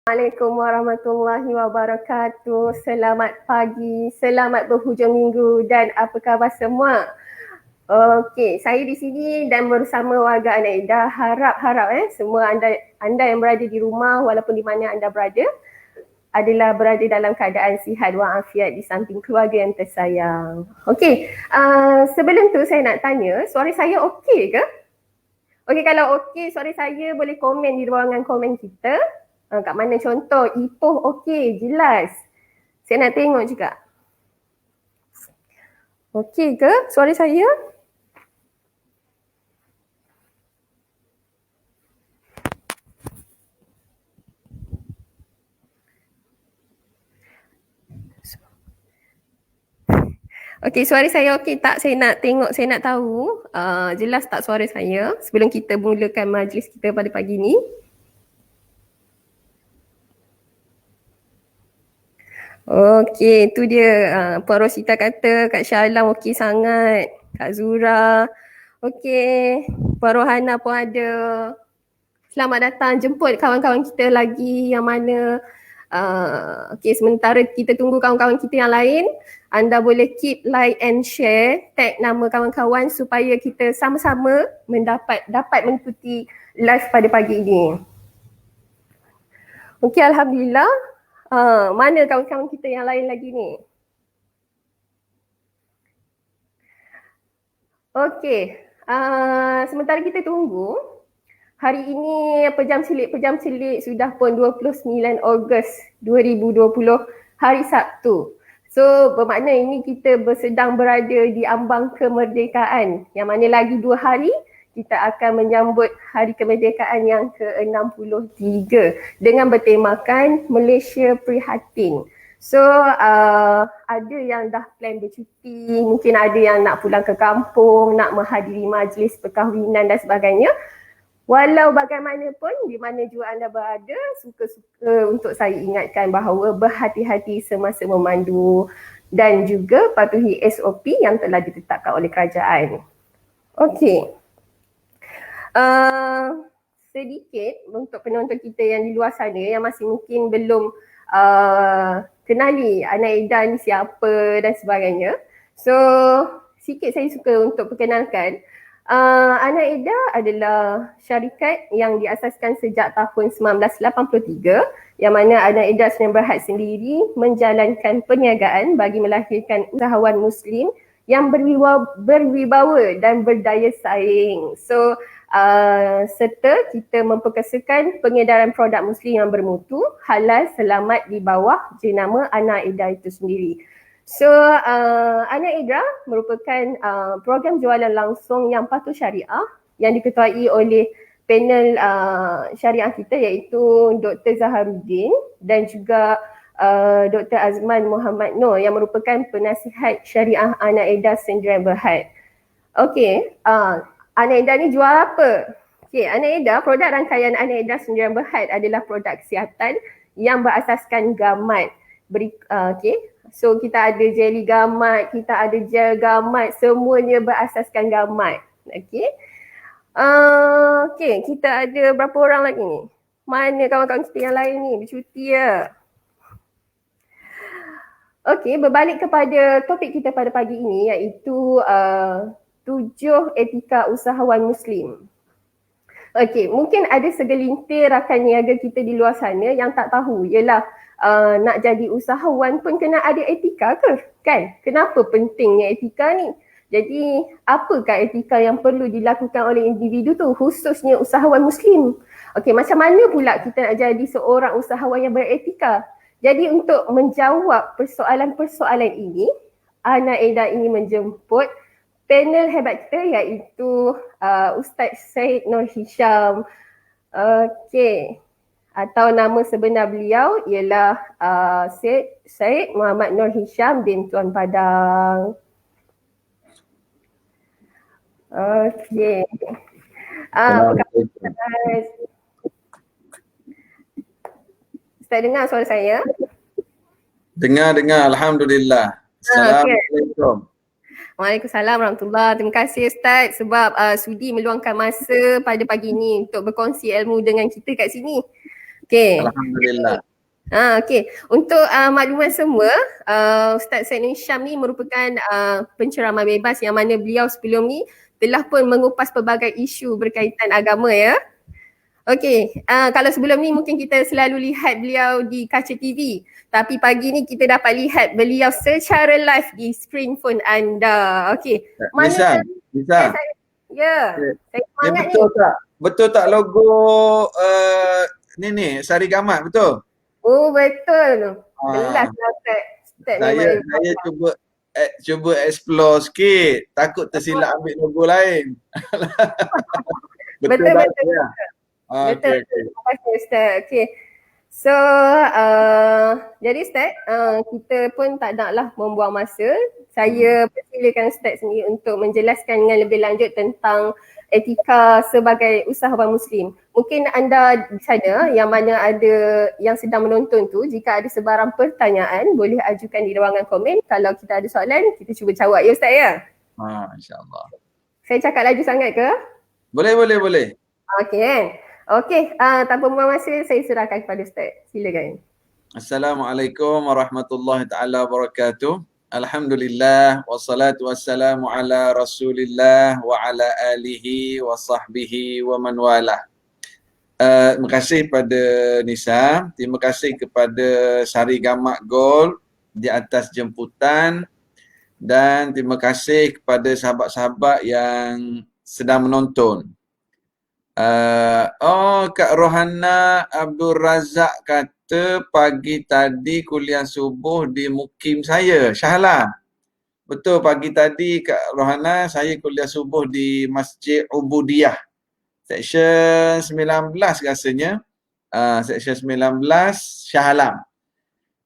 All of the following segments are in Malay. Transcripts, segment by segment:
Assalamualaikum warahmatullahi wabarakatuh. Selamat pagi, selamat berhujung minggu dan apa khabar semua? Okey, saya di sini dan bersama warga Anaida. Harap semua anda yang berada di rumah walaupun di mana anda berada adalah berada dalam keadaan sihat walafiat di samping keluarga yang tersayang. Okey, sebelum tu saya nak tanya, suara saya okey ke? Okey, kalau okey suara saya boleh komen di ruangan komen kita. Kat mana contoh Ipoh okey, jelas. Saya nak tengok juga. Okey ke suara saya? Okey, suara saya okey tak? Saya nak tengok, saya nak tahu jelas tak suara saya sebelum kita mulakan majlis kita pada pagi ni. Okey, tu dia. Puan Rosita kata Kak Syalam okey sangat. Kak Zura. Okey, Puan Rohana pun ada. Selamat datang jemput kawan-kawan kita lagi yang mana. Okey, sementara kita tunggu kawan-kawan kita yang lain, anda boleh keep like and share, tag nama kawan-kawan supaya kita sama-sama dapat mengikuti live pada pagi ini. Okey, Alhamdulillah. Mana kawan-kawan kita yang lain lagi ni? Okey, sementara kita tunggu, hari ini pejam celik sudah pun 29 Ogos 2020, hari Sabtu. So bermakna ini kita sedang berada di ambang kemerdekaan, yang mana lagi 2 hari kita akan menyambut hari kemerdekaan yang ke-63 dengan bertemakan Malaysia Prihatin. So ada yang dah plan bercuti, mungkin ada yang nak pulang ke kampung, nak menghadiri majlis perkahwinan dan sebagainya. Walau bagaimanapun, di mana jua anda berada, suka-suka untuk saya ingatkan bahawa berhati-hati semasa memandu dan juga patuhi SOP yang telah ditetapkan oleh kerajaan. Okey. Sedikit untuk penonton kita yang di luar sana yang masih mungkin belum kenali Anaida ni siapa dan sebagainya. So, sikit saya suka untuk perkenalkan. Anaida adalah syarikat yang diasaskan sejak tahun 1983, yang mana Anaida Sdn Bhd sendiri menjalankan perniagaan bagi melahirkan usahawan Muslim yang berwibawa dan berdaya saing. So, serta kita memperkasakan pengedaran produk Muslim yang bermutu, halal, selamat di bawah jenama Anaida itu sendiri. So, Anaida merupakan program jualan langsung yang patuh syariah yang diketuai oleh panel syariah kita iaitu Dr. Zaharuddin dan juga Dr. Azman Muhammad Noor yang merupakan penasihat syariah Anaida Sdn Bhd. Okey, Anaida ni jual apa? Okey, Anaida, produk rangkaian Anaida Sdn Bhd adalah produk kesihatan yang berasaskan gamat. Okey, so kita ada jeli gamat, kita ada gel gamat, semuanya berasaskan gamat. Okey. Okey, kita ada berapa orang lagi ni? Mana kawan-kawan kita yang lain ni? Bercuti ya? Okey, berbalik kepada topik kita pada pagi ini iaitu 7 etika usahawan Muslim. Okey, mungkin ada segelintir rakan niaga kita di luar sana yang tak tahu, ialah nak jadi usahawan pun kena ada etika ke? Kan? Kenapa pentingnya etika ni? Jadi, apakah etika yang perlu dilakukan oleh individu tu, khususnya usahawan Muslim? Okey, macam mana pula kita nak jadi seorang usahawan yang beretika? Jadi untuk menjawab persoalan-persoalan ini, Anaida ingin menjemput panel hebat kita iaitu Ustaz Syed Nur Hisham. Okey, atau nama sebenar beliau ialah Syed Muhammad Nur Hisham bin Tuan Padang. Okey. Ustaz dengar suara saya? Dengar, Alhamdulillah. Assalamualaikum. Waalaikumsalam warahmatullahi. Terima kasih Ustaz sebab sudi meluangkan masa pada pagi ini untuk berkongsi ilmu dengan kita kat sini. Okey. Alhamdulillah. Okey. Untuk makluman semua, Ustaz Said Nur Syam ni merupakan penceramah bebas yang mana beliau sebelum ni telah pun mengupas pelbagai isu berkaitan agama ya. Okey, kalau sebelum ni mungkin kita selalu lihat beliau di kaca TV. Tapi pagi ni kita dapat lihat beliau secara live di skrin phone anda. Okey, Nisa, mana Nisa. saya, ya, saya Ni semangat ni. betul tak? Betul tak logo ni Sari Gamat betul? Oh betul. Jelas Ah, lah Ustaz. Ustaz memang saya cuba explore sikit. Takut tersilap ambil logo lain. Betul betul tak? betul. Ya. Betul, Okey, betul. okey. Terima kasih Ustaz. Okay. So, jadi Ustaz, kita pun tak naklah membuang masa. Saya persilakan Ustaz sendiri untuk menjelaskan dengan lebih lanjut tentang etika sebagai usahawan Muslim. Mungkin anda di sana yang mana ada yang sedang menonton tu, jika ada sebarang pertanyaan, boleh ajukan di ruangan komen. Kalau kita ada soalan, kita cuba jawab ya Ustaz ya? InsyaAllah. Saya cakap laju sangat ke? Boleh. Okey kan? Okey, tanpa membuang masa, saya serahkan kepada Ustaz. Silakan. Assalamualaikum warahmatullahi taala wabarakatuh. Alhamdulillah wassalatu wassalamu ala Rasulillah wa ala alihi wa sahbihi wa man walah. Terima kasih pada Nisa, terima kasih kepada Sari Gamat Gold di atas jemputan dan terima kasih kepada sahabat-sahabat yang sedang menonton. Kak Rohana Abdul Razak kata pagi tadi kuliah subuh di mukim saya, Shah Alam. Betul, pagi tadi Kak Rohana saya kuliah subuh di Masjid Ubudiyah. Seksyen 19 rasanya. Seksyen 19 Shah Alam.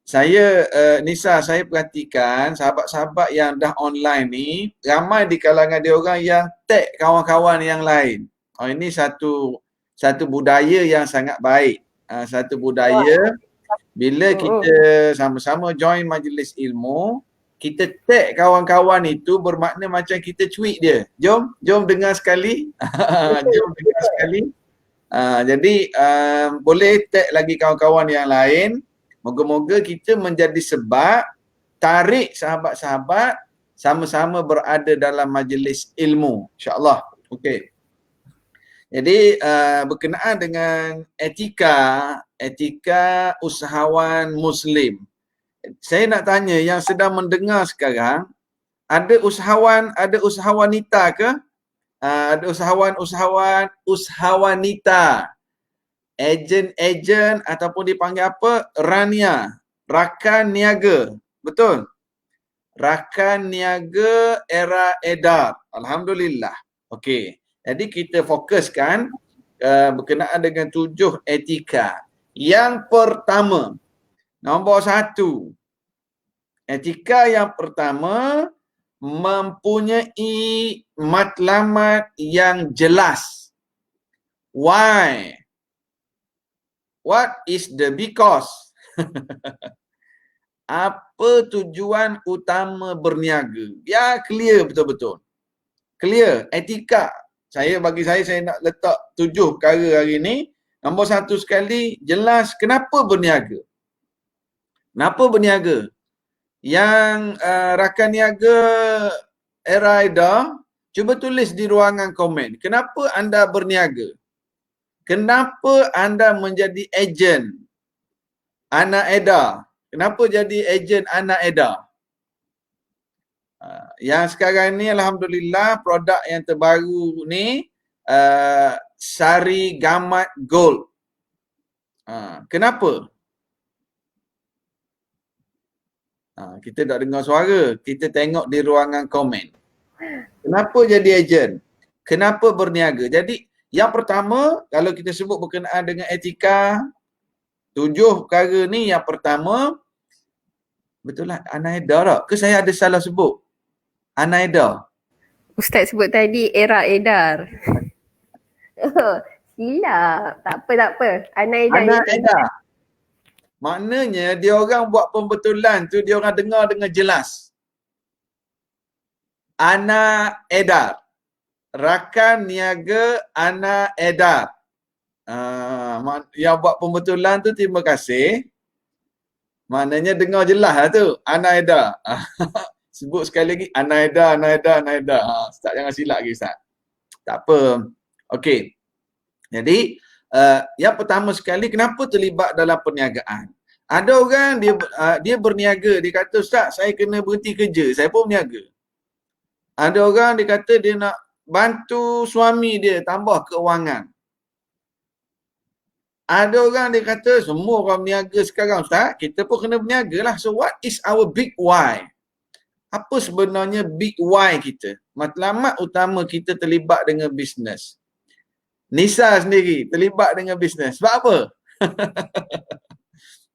Saya, Nisa, saya perhatikan sahabat-sahabat yang dah online ni, ramai di kalangan dia orang yang tag kawan-kawan yang lain. Ini satu budaya yang sangat baik. Satu budaya bila kita sama-sama join majlis ilmu, kita tag kawan-kawan itu bermakna macam kita tweet dia. Jom dengar sekali. Jom dengar sekali. Jadi boleh tag lagi kawan-kawan yang lain. Moga-moga kita menjadi sebab tarik sahabat-sahabat sama-sama berada dalam majlis ilmu. InsyaAllah. Okey. Jadi berkenaan dengan etika usahawan Muslim. Saya nak tanya yang sedang mendengar sekarang, ada usahawanita ke? Ada usahawanita. Ejen ataupun dipanggil apa? Rakan niaga. Betul? Rakan niaga era edar. Alhamdulillah. Okey. Jadi kita fokuskan berkenaan dengan 7 etika. Yang pertama, nombor 1. Etika yang pertama, mempunyai matlamat yang jelas. Why? What is the because? Apa tujuan utama berniaga? Ya, clear betul-betul. Clear, etika. Bagi saya nak letak 7 perkara hari ni. Nombor 1 sekali, jelas kenapa berniaga. Kenapa berniaga? Yang rakan niaga era Ida, cuba tulis di ruangan komen. Kenapa anda berniaga? Kenapa anda menjadi ejen Ana Eda? Kenapa jadi ejen Ana Eda? Yang sekarang ni Alhamdulillah produk yang terbaru ni Sari Gamat Gold. Kenapa? Kita tak dengar suara. Kita tengok di ruangan komen. Kenapa jadi ejen? Kenapa berniaga? Jadi yang pertama, kalau kita sebut berkenaan dengan etika, 7 perkara ni, yang pertama, betul lah Ana Eda tak? Ke saya ada salah sebut? Ana Eda. Ustaz sebut tadi era edar. Silap. Tak apa. Ana Eda. Maknanya dia orang buat pembetulan tu, dia orang dengar dengan jelas. Ana Edar. Rakan niaga Ana Edar. Yang buat pembetulan tu terima kasih. Maknanya dengar jelas lah tu. Anaida. Sebut sekali lagi. Anaida. Ustaz jangan silap lagi Ustaz. Tak apa. Okey. Jadi, yang pertama sekali, kenapa terlibat dalam perniagaan? Ada orang dia berniaga. Dia kata, Ustaz, saya kena berhenti kerja. Saya pun berniaga. Ada orang dia kata dia nak bantu suami dia tambah keuangan. Ada orang dia kata semua orang berniaga sekarang Ustaz, kita pun kena berniaga lah. So what is our big why? Apa sebenarnya big why kita? Matlamat utama kita terlibat dengan bisnes. Nisa sendiri terlibat dengan bisnes. Sebab apa?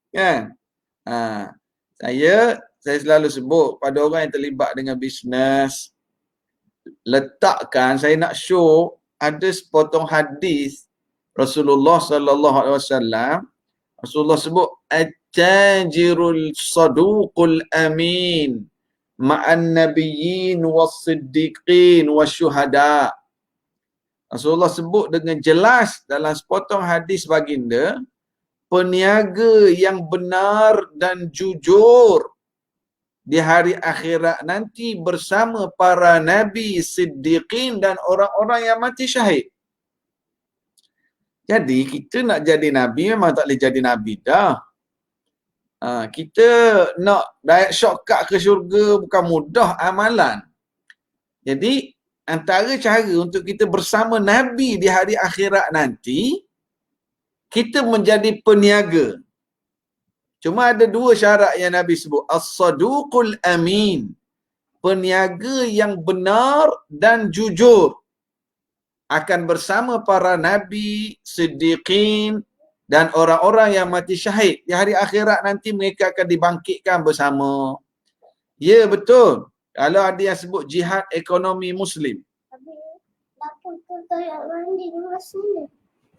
Kan? Saya selalu sebut pada orang yang terlibat dengan bisnes, letakkan, saya nak show ada sepotong hadis Rasulullah sallallahu alaihi wasallam. Rasulullah sebut at-tajirul saduqul amin ma'an nabiyyin was-siddiqin wasyuhada. Rasulullah sebut dengan jelas dalam sepotong hadis baginda, peniaga yang benar dan jujur di hari akhirat nanti bersama para nabi, siddiqin dan orang-orang yang mati syahid. Jadi kita nak jadi nabi memang tak boleh jadi nabi dah. Kita nak direct shortcut ke syurga bukan mudah amalan. Jadi antara cara untuk kita bersama nabi di hari akhirat nanti, kita menjadi peniaga. Cuma ada dua syarat yang Nabi sebut. As-saduqul amin. Peniaga yang benar dan jujur. Akan bersama para nabi, siddiqin dan orang-orang yang mati syahid. Di hari akhirat nanti mereka akan dibangkitkan bersama. Ya, betul. Kalau ada yang sebut jihad ekonomi Muslim.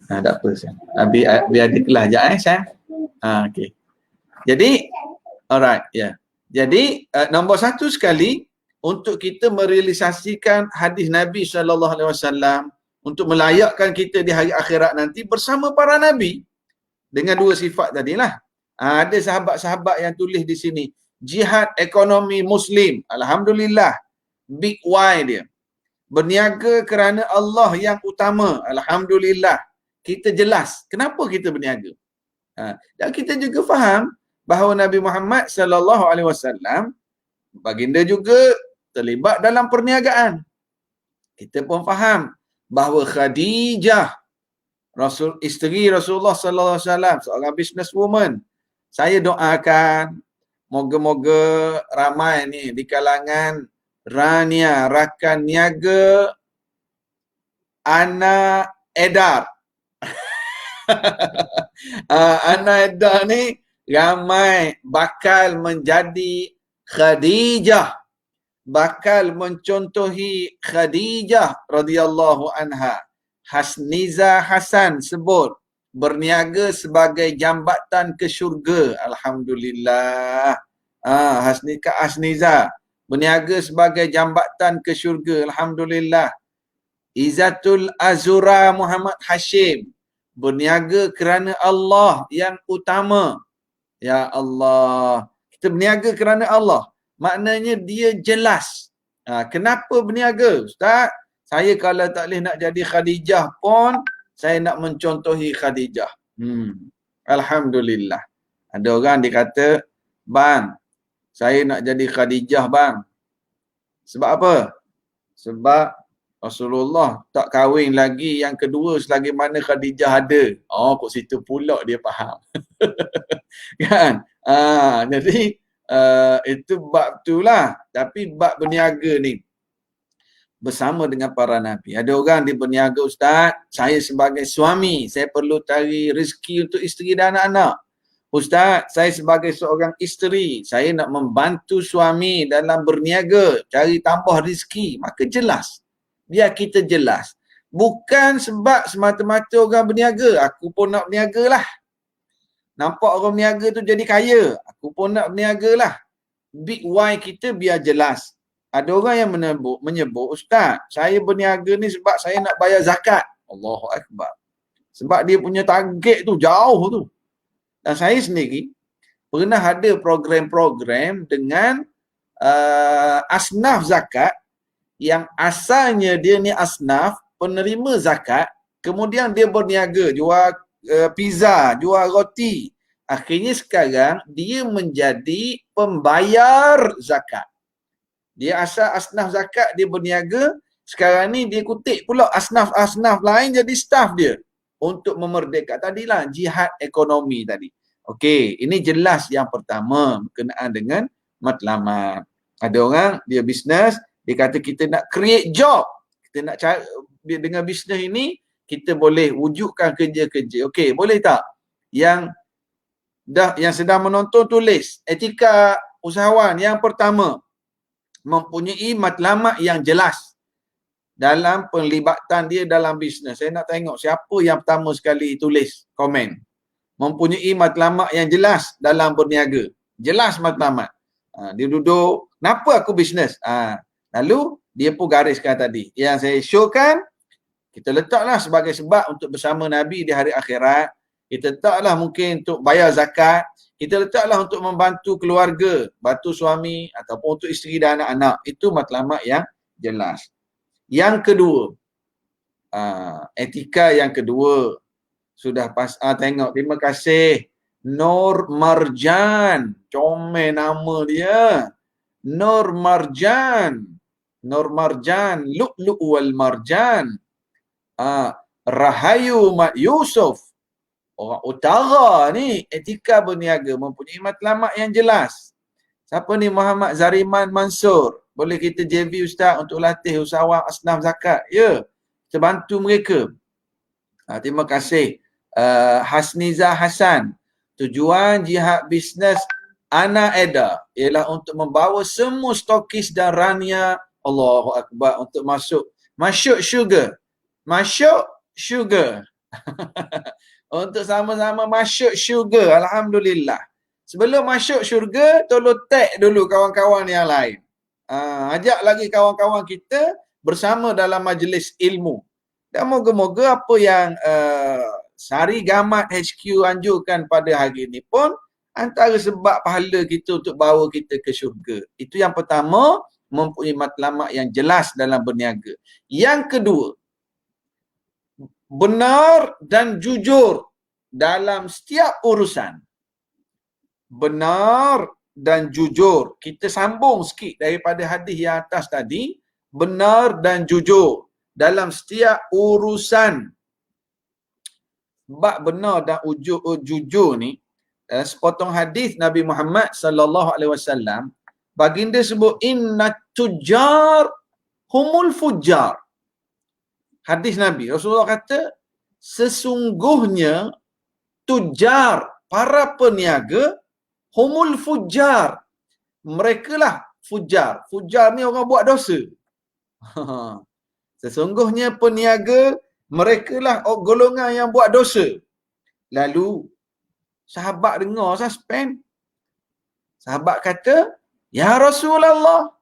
Tak apa, sayang. Biar dia kelas sekejap, sayang. Okey. Jadi, alright, ya. Yeah. Jadi, nombor satu sekali, untuk kita merealisasikan hadis Nabi SAW, untuk melayakkan kita di hari akhirat nanti bersama para nabi. Dengan dua sifat tadilah. Ada sahabat-sahabat yang tulis di sini, jihad ekonomi Muslim. Alhamdulillah. Big why dia. Berniaga kerana Allah yang utama. Alhamdulillah. Kita jelas kenapa kita berniaga. Dan kita juga faham bahawa Nabi Muhammad SAW, baginda juga terlibat dalam perniagaan. Kita pun faham bahawa Khadijah, isteri Rasulullah SAW, seorang businesswoman. Saya doakan moga-moga ramai ni di kalangan rakan niaga Ana Edar. Ana Edar ni ramai bakal menjadi Khadijah, bakal mencontohi Khadijah radhiyallahu anha. Hasniza Hasan sebut berniaga sebagai jambatan ke syurga. Alhamdulillah. Hasniza berniaga sebagai jambatan ke syurga. Alhamdulillah. Izzatul Azura Muhammad Hashim berniaga kerana Allah yang utama. Ya Allah. Kita berniaga kerana Allah. Maknanya dia jelas. Kenapa berniaga? Ustaz, saya kalau tak boleh nak jadi Khadijah pun, saya nak mencontohi Khadijah. Alhamdulillah. Ada orang dia kata, bang, saya nak jadi Khadijah bang. Sebab apa? Sebab Rasulullah tak kahwin lagi yang kedua selagi mana Khadijah ada. Kok situ pula dia faham. Kan? Jadi itu bab itulah. Tapi bab berniaga ni bersama dengan para nabi. Ada orang dia berniaga, Ustaz, saya sebagai suami, saya perlu cari rezeki untuk isteri dan anak-anak. Ustaz, saya sebagai seorang isteri, saya nak membantu suami dalam berniaga, cari tambah rezeki. Maka jelas. Biar kita jelas. Bukan sebab semata-mata orang berniaga, aku pun nak berniaga lah. Nampak orang berniaga tu jadi kaya, aku pun nak berniaga lah. Big why kita biar jelas. Ada orang yang menyebut, Ustaz, saya berniaga ni sebab saya nak bayar zakat. Allahu Akbar. Sebab dia punya target tu jauh tu. Dan saya sendiri pernah ada program-program dengan asnaf zakat yang asalnya dia ni asnaf penerima zakat, kemudian dia berniaga jual pizza, jual roti. Akhirnya sekarang dia menjadi pembayar zakat. Dia asal asnaf zakat, dia berniaga, sekarang ni dia kutip pula asnaf-asnaf lain jadi staff dia untuk memerdekakan. Tadilah jihad ekonomi tadi. Okey, ini jelas yang pertama berkenaan dengan matlamat. Ada orang dia bisnes, dia kata kita nak create job. Kita nak cari dengan bisnes ini kita boleh wujudkan kerja-kerja. Okey, boleh tak? Yang sedang menonton tulis etika usahawan yang pertama, mempunyai matlamat yang jelas dalam penglibatan dia dalam bisnes. Saya nak tengok siapa yang pertama sekali tulis komen. Mempunyai matlamat yang jelas dalam berniaga. Jelas matlamat. Dia duduk, kenapa aku bisnes? Lalu dia pun gariskan tadi. Yang saya showkan, kita letaklah sebagai sebab untuk bersama Nabi di hari akhirat. Kita letaklah mungkin untuk bayar zakat. Kita letaklah untuk membantu keluarga, bantu suami ataupun untuk isteri dan anak-anak. Itu matlamat yang jelas. Yang kedua, etika yang kedua. Sudah tengok, terima kasih. Nur Marjan. Comel nama dia. Nur Marjan. Nur Marjan. Lu'lu' wal Marjan. Rahayu Mat Yusuf. Orang utara ni etika berniaga mempunyai matlamat yang jelas. Siapa ni? Muhammad Zariman Mansur. Boleh kita JV Ustaz untuk latih usahawan asnaf zakat. Ya, kita bantu mereka. Terima kasih. Hasniza Hasan. Tujuan jihad bisnes Ana Eda ialah untuk membawa semua stokis dan rania, Allahu Akbar, untuk masuk syurga. Masuk syurga. Untuk sama-sama masuk syurga. Alhamdulillah. Sebelum masuk syurga, tolong tag dulu kawan-kawan yang lain. Ajak lagi kawan-kawan kita bersama dalam majlis ilmu. Dan moga-moga apa yang Sari Gamat HQ anjurkan pada hari ini pun antara sebab pahala kita untuk bawa kita ke syurga. Itu yang pertama, mempunyai matlamat yang jelas dalam berniaga. Yang kedua, benar dan jujur dalam setiap urusan. Benar dan jujur. Kita sambung sikit daripada hadis yang atas tadi. Benar dan jujur dalam setiap urusan. Bab benar dan jujur ni, dalam sepotong hadis Nabi Muhammad sallallahu alaihi wasallam, baginda sebut inna tujjar humul fujjar. Hadis Nabi, Rasulullah kata, sesungguhnya tujar, para peniaga, humul fujar. Mereka lah fujar. Fujar ni orang buat dosa. Sesungguhnya peniaga, mereka lah golongan yang buat dosa. Lalu, sahabat dengar suspend. Sahabat kata, ya Rasulullah,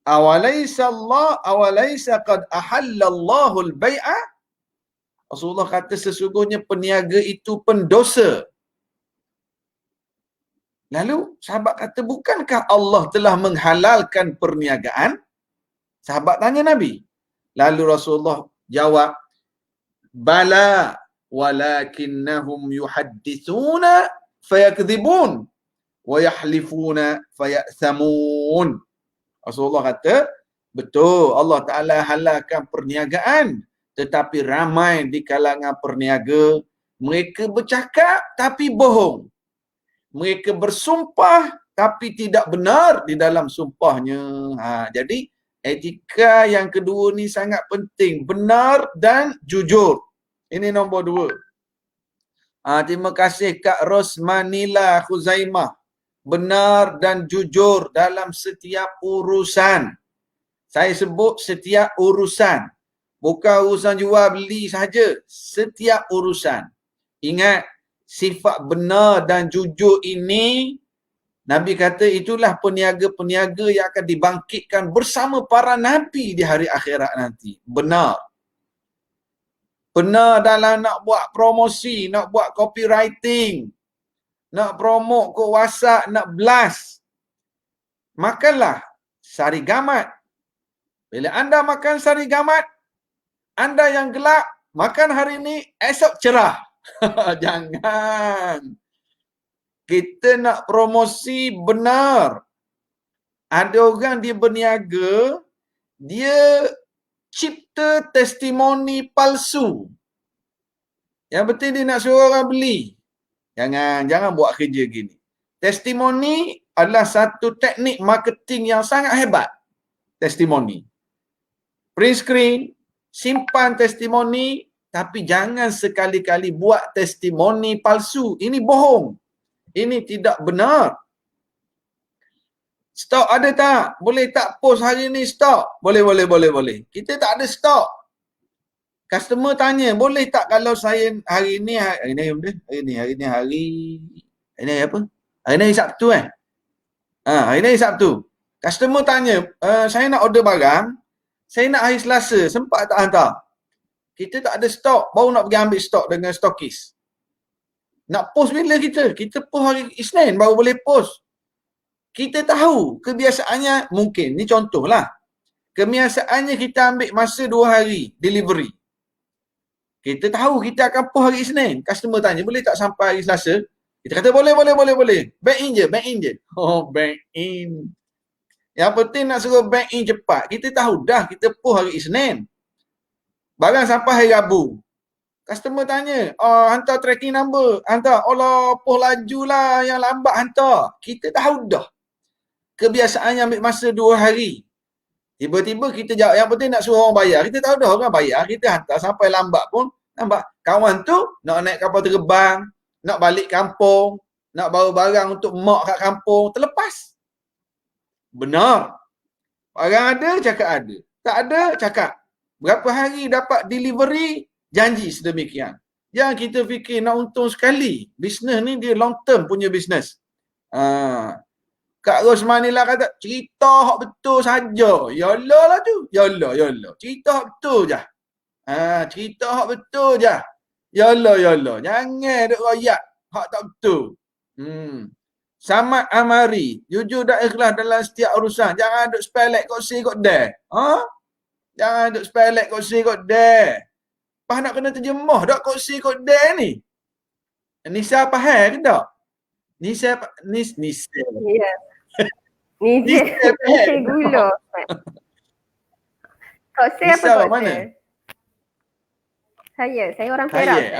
awalaysa qad ahallallahu al-bai'a? Rasulullah kata sesungguhnya peniaga itu pendosa. Lalu sahabat kata, bukankah Allah telah menghalalkan perniagaan? Sahabat tanya Nabi. Lalu Rasulullah jawab, bala walakinnahum yuhaddithuna fayakdhibun wa yahlifuna fayathamun. Rasulullah kata, betul, Allah Ta'ala halalkan perniagaan. Tetapi ramai di kalangan perniaga, mereka bercakap tapi bohong. Mereka bersumpah tapi tidak benar di dalam sumpahnya. Jadi, etika yang kedua ni sangat penting. Benar dan jujur. Ini nombor 2. Terima kasih Kak Rosmanila Khuzaimah. Benar dan jujur dalam setiap urusan. Saya sebut setiap urusan. Bukan urusan jual beli saja. Setiap urusan. Ingat, sifat benar dan jujur ini, Nabi kata itulah peniaga-peniaga yang akan dibangkitkan bersama para Nabi di hari akhirat nanti. Benar. benar dalam nak buat promosi, nak buat copywriting, nak promote ke WhatsApp, nak blast, makanlah sari gamat. Bila anda makan sari gamat, anda yang gelap, makan hari ni, esok cerah. Jangan. Kita nak promosi benar. Ada orang dia berniaga, dia cipta testimoni palsu. Yang penting dia nak suruh orang beli. Jangan buat kerja gini. Testimoni adalah satu teknik marketing yang sangat hebat. Testimoni. Print screen, simpan testimoni, tapi jangan sekali-kali buat testimoni palsu. Ini bohong. Ini tidak benar. Stok ada tak? Boleh tak post hari ni stok? Boleh. Kita tak ada stok. Customer tanya, boleh tak kalau saya hari ni apa? Hari ni Sabtu hari ni Sabtu. Customer tanya, saya nak order barang, saya nak hari Selasa, sempat tak hantar? Kita tak ada stok, baru nak pergi ambil stok dengan stokis. Nak post bila kita? Kita post hari Isnin baru boleh post. Kita tahu kebiasaannya, mungkin ni contohlah. Kebiasaannya kita ambil masa 2 hari delivery. Kita tahu kita akan post hari Isnin. Customer tanya, boleh tak sampai hari Selasa? Kita kata boleh. Back in je. Oh, back in. Yang penting nak suruh back in cepat. Kita tahu dah kita post hari Isnin. Barang sampai hari Rabu. Customer tanya, hantar tracking number. Hantar, Allah, post laju lah, yang lambat hantar. Kita tahu dah. Kebiasaannya ambil masa 2 hari. Tiba-tiba kita jawab, yang penting nak suruh orang bayar. Kita tahu dah orang bayar, kita hantar sampai lambat pun. Nampak? Kawan tu nak naik kapal terbang, nak balik kampung, nak bawa barang untuk mak kat kampung, terlepas. Benar. Barang ada, cakap ada. Tak ada, cakap. Berapa hari dapat delivery, janji sedemikian. Jangan kita fikir nak untung sekali. Bisnes ni dia long term punya bisnes. Kak Rosmanila kata, cerita hak betul saja. Yalah lah tu. Yalah. Cerita hak betul je. Cerita hak betul je. Yalah. Jangan duk royak hak tak betul. Samad Amari, jujur dan ikhlas dalam setiap urusan. Jangan duk spelek kok si kok deh. Jangan duk spelek kok si kok deh. Pas nak kena terjemah dak kok si kok deh ni. Nisa faham ke tak? Nisa. Ya. Ni je gula. Kau saya apa kau mana? Saya orang Perak.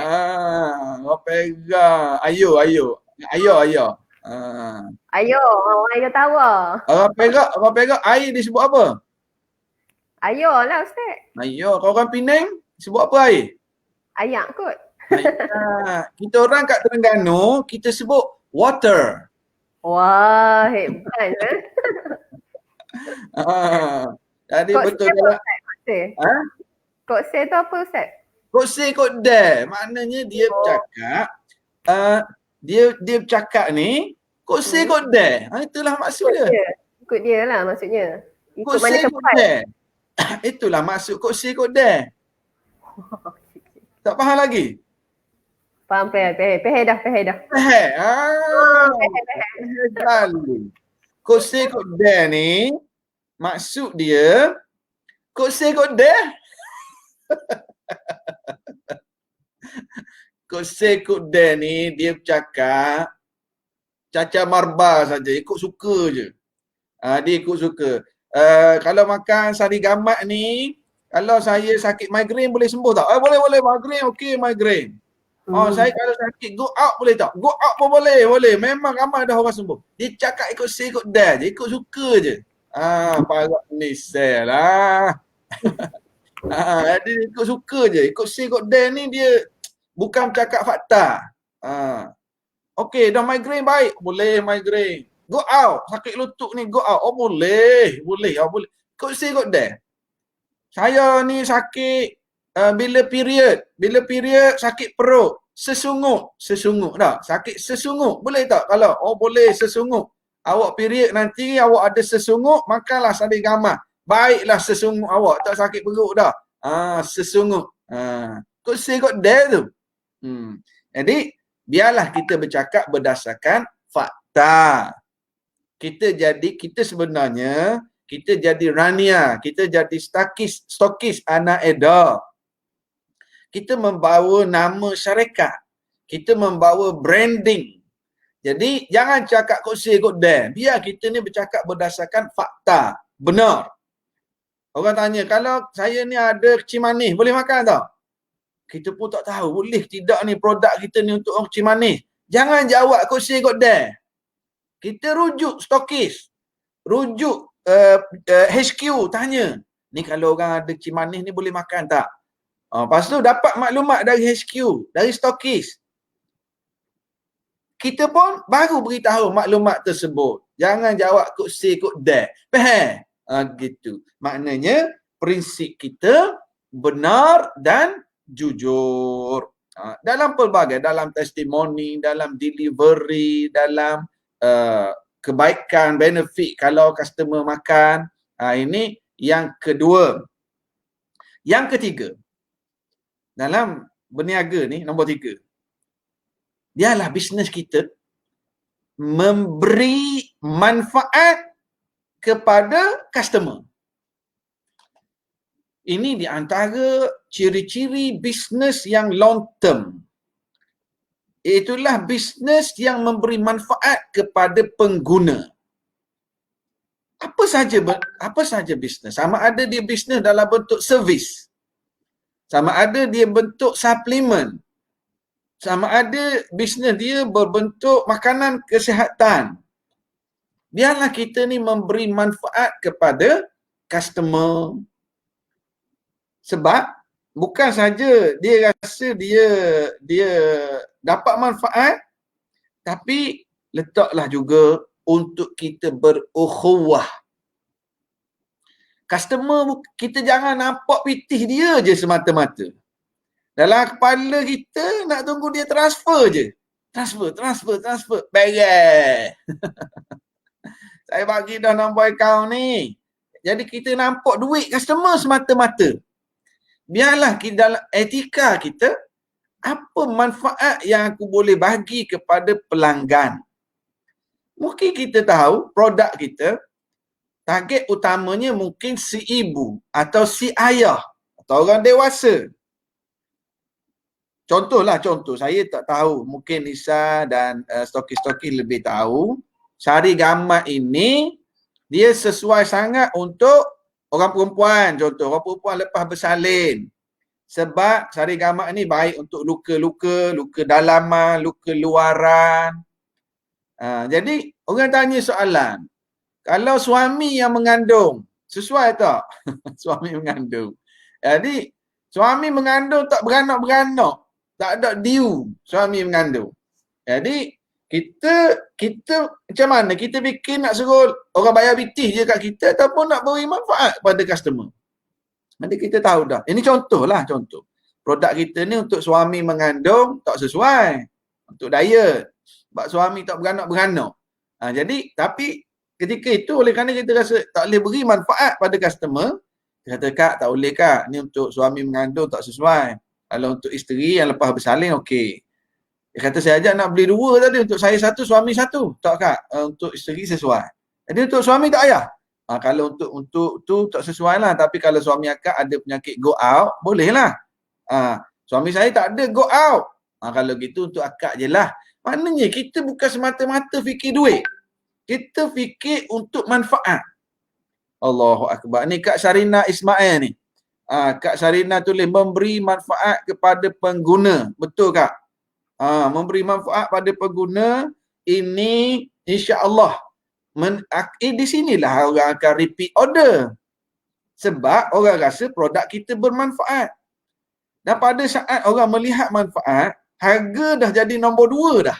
Orang Perak. Ayo. Ayo tahu. Orang Perak air disebut apa? Ayo lah Ustaz. Ayo, kalau orang Penang sebut apa air? Ayak kot. Kita orang kat Terengganu, kita sebut water. Wah, hebat. Jadi betul dalam Kokse tu apa Ustaz? Kokse kok deh. Maknanya dia bercakap dia bercakap ni kokse kok deh. Itulah maksud dia. Ikut dia lah maksudnya. Ikut Kokse mana kok tempat. deh. Itulah maksud kokse kok deh. Tak faham lagi? Faham, peh dah. Peh kokse kok deh ni maksud dia kokse kok deh. Kokse kok deh ni dia bercakap caca marba saja, ikut suka je. Dia ikut suka. Kalau makan sari gamat ni, kalau saya sakit migraine boleh sembuh tak? Boleh, migraine okey, migraine. Saya kalau sakit go out boleh tak? Go out pun boleh. Memang ramai dah orang sembuh. Dia cakap ikut say, ikut dah je, ikut suka je. Parak ni sell lah. Dia ikut suka je. Ikut say, ikut dah ni dia bukan cakap fakta. Okey, dah migraine baik. Boleh migraine. Go out. Sakit lutut ni go out. Boleh. Ikut say, ikut dah. Saya ni sakit bila period sakit perut, sesunguk tak? Sakit sesunguk boleh tak? Kalau boleh sesunguk. Awak period nanti awak ada sesunguk, makanlah sari gamat. Baiklah sesunguk awak, tak sakit perut dah. Sesunguk. Kok say kok dare tu? Jadi biarlah kita bercakap berdasarkan fakta. Kita sebenarnya kita jadi rania, kita jadi stokis anak edar. Kita membawa nama syarikat. Kita membawa branding. Jadi jangan cakap kok say kok dare. Biar kita ni bercakap berdasarkan fakta. Benar. Orang tanya, kalau saya ni ada kecil manis, boleh makan tak? Kita pun tak tahu, boleh tidak ni produk kita ni untuk orang kecil manis. Jangan jawab kok say kok dare. Kita rujuk stokis. Rujuk HQ, tanya. Ni kalau orang ada kecil manis ni boleh makan tak? Lepas tu dapat maklumat dari HQ, dari stokis. Kita pun baru beritahu maklumat tersebut. Jangan jawab kok say kok dare. Faham? Gitu. Maknanya prinsip kita benar dan jujur. Dalam pelbagai, dalam testimoni, dalam delivery, dalam kebaikan, benefit kalau customer makan. Ini yang kedua. Yang ketiga, dalam berniaga ni, nombor 3. Biarlah bisnes kita memberi manfaat kepada customer. Ini di antara ciri-ciri bisnes yang long term. Itulah bisnes yang memberi manfaat kepada pengguna. Apa saja bisnes? Sama ada dia bisnes dalam bentuk servis. Sama ada dia bentuk suplemen. Sama ada bisnes dia berbentuk makanan kesihatan. Biarlah kita ni memberi manfaat kepada customer. Sebab bukan saja dia rasa dia dapat manfaat, tapi letaklah juga untuk kita berukhuwah. Customer kita jangan nampak pitih dia je semata-mata. Dalam kepala kita nak tunggu dia transfer je. Transfer. Beres. Saya bagi dah nombor akaun ni. Jadi kita nampak duit customer semata-mata. Biarlah kita dalam etika kita, apa manfaat yang aku boleh bagi kepada pelanggan. Mungkin kita tahu produk kita, target utamanya mungkin si ibu atau si ayah atau orang dewasa. Contoh, saya tak tahu. Mungkin Nisa dan stokis-stokis lebih tahu. Sari gamat ini, dia sesuai sangat untuk orang perempuan. Contoh, orang perempuan lepas bersalin. Sebab sari gamat ni baik untuk luka-luka, luka dalaman, luka luaran. Jadi, orang tanya soalan. Kalau suami yang mengandung, sesuai tak? Suami mengandung. Jadi, suami mengandung tak beranak-beranak. Tak ada diu suami mengandung. Jadi kita macam mana? Kita fikir nak suruh orang bayar bitih je kat kita ataupun nak beri manfaat pada customer. Nanti kita tahu dah. Ini contoh. Produk kita ni untuk suami mengandung tak sesuai. Untuk diet. Sebab suami tak beranak-beranak. Jadi tapi ketika itu oleh kerana kita rasa tak boleh beri manfaat pada customer, kita kata, Kak tak boleh Kak. Ni untuk suami mengandung tak sesuai. Kalau untuk isteri yang lepas bersalin, okey. Dia kata, saya ajak nak beli 2 tadi. Untuk saya 1, suami 1. Tak Kak, untuk isteri sesuai. Jadi untuk suami tak payah. Kalau untuk tu tak sesuai lah. Tapi kalau suami akak ada penyakit go out, boleh lah. Suami saya tak ada go out. Kalau gitu untuk akak je lah. Maknanya kita bukan semata-mata fikir duit. Kita fikir untuk manfaat. Allahu Akbar. Ni Kak Sarina Ismail ni. Kak Sarina tulis memberi manfaat kepada pengguna. Betul Kak? Memberi manfaat pada pengguna ini insya-Allah di sinilah orang akan repeat order. Sebab orang rasa produk kita bermanfaat. Dan pada saat orang melihat manfaat, harga dah jadi nombor 2 dah.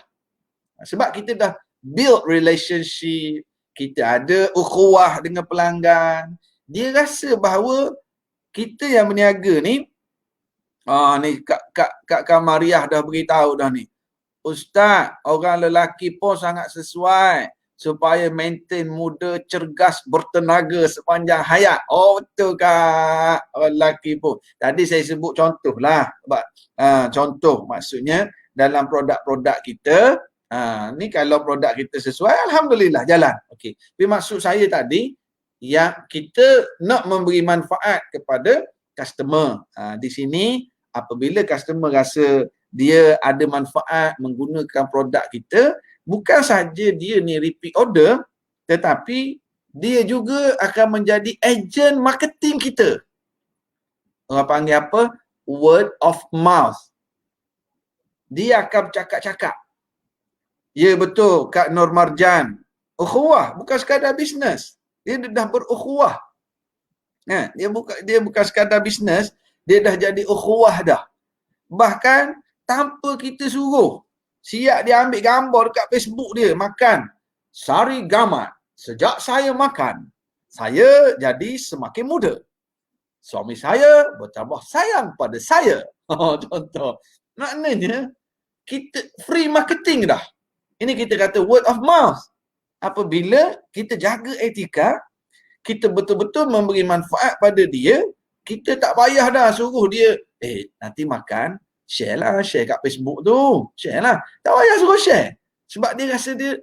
Sebab kita dah build relationship, kita ada ukhuwah dengan pelanggan. Dia rasa bahawa kita yang berniaga ni, ni Kak Kamariah dah beritahu dah ni. Ustaz, orang lelaki pun sangat sesuai. supaya maintain muda, cergas, bertenaga sepanjang hayat. Oh betul Kak. Oh, lelaki pun. Tadi saya sebut contoh lah. Contoh maksudnya dalam produk-produk kita, ni kalau produk kita sesuai, Alhamdulillah jalan. Okey. Tapi maksud saya tadi, yang kita nak memberi manfaat kepada customer. Di sini apabila customer rasa dia ada manfaat menggunakan produk kita, bukan saja dia ni repeat order, tetapi dia juga akan menjadi ejen marketing kita. Orang panggil apa? Word of mouth. Dia akan bercakap-cakap. Ya betul, Kak Nur Marjan. Ukhuwah, bukan sekadar bisnes. Dia dah berukhuwah. Dia bukan sekadar bisnes, dia dah jadi ukhuwah dah. Bahkan tanpa kita suruh, siap dia ambil gambar dekat Facebook dia makan sari gamat. Sejak saya makan, saya jadi semakin muda. Suami saya bertambah sayang pada saya. Contoh. Maknanya kita free marketing dah. Ini kita kata word of mouth. Apabila kita jaga etika, kita betul-betul memberi manfaat pada dia, kita tak payah dah suruh dia, nanti makan, share lah, share kat Facebook tu. Share lah. Tak payah suruh share. Sebab dia rasa dia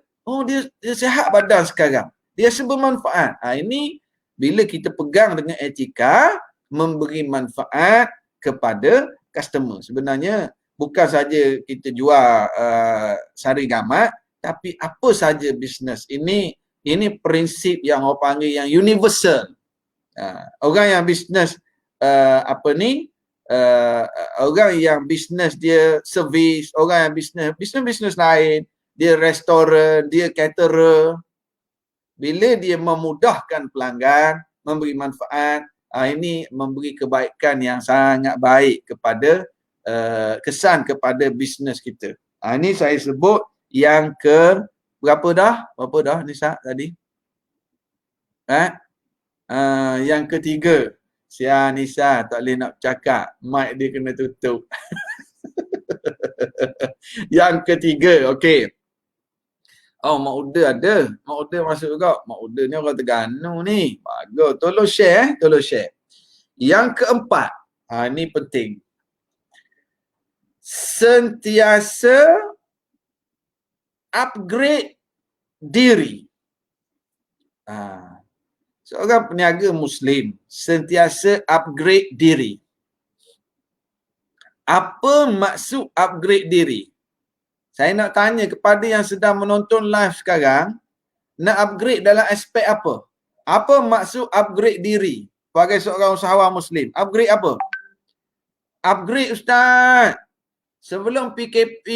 sihat badan sekarang. Dia rasa bermanfaat. Ini bila kita pegang dengan etika, memberi manfaat kepada customer. Sebenarnya bukan saja kita jual sari gamat, tapi apa saja bisnes. Ini prinsip yang orang panggil yang universal. Orang yang bisnes orang yang bisnes dia servis, orang yang bisnes lain, dia restoran, dia caterer. Bila dia memudahkan pelanggan, memberi manfaat, ini memberi kebaikan yang sangat baik kepada kesan kepada bisnes kita. Ini saya sebut yang ke berapa dah? Berapa dah Nisa tadi? Yang ketiga. Sia Nisa tak boleh nak cakap. Mic dia kena tutup. Yang ketiga, okey. Oh, Mak Uda ada. Mak Uda masuk juga. Mak Uda ni orang Terengganu ni. Bagus. Tolong share. Tolong share. Yang keempat. Ini penting. Sentiasa upgrade diri. Seorang peniaga Muslim sentiasa upgrade diri. Apa maksud upgrade diri? Saya nak tanya kepada yang sedang menonton live sekarang, nak upgrade dalam aspek apa? Apa maksud upgrade diri sebagai seorang usahawan Muslim? Upgrade apa? Upgrade Ustaz. Sebelum PKP,